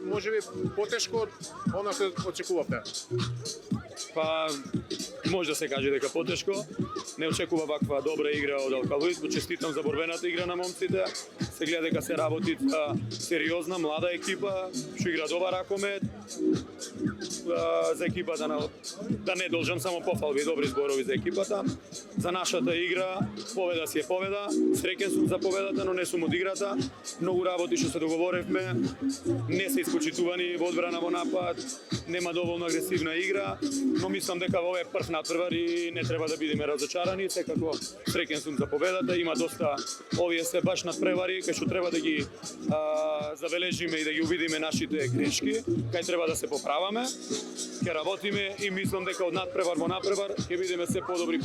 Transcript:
можеби потешко од она што очекувавте. Па може да се каже дека потешко. Не очекува ваква добра игра од Алкалуис. Честитам за борбената игра на момците. Се гледа дека се работи сериозна, млада екипа, што игра добар ракомет. За екипата да не должам само пофалби, добри зборови за екипата. За нашата игра победа си е победа. Среќен сум за победата, но не сум од играта. Многу работи што се договоревме, не се искочитувани во одбрана во напад, нема доволно агресивна игра, но мислам дека ова е прв натпревар и не треба да бидеме разочарани. Секако среќен сум за победата. Има доста овие се баш натпревари кај што треба да ги забележиме и да ги увидиме нашите грешки, кај треба да се поправаме. Ќе работиме и мислам дека од надпревар во надпревар ќе бидеме се подобри.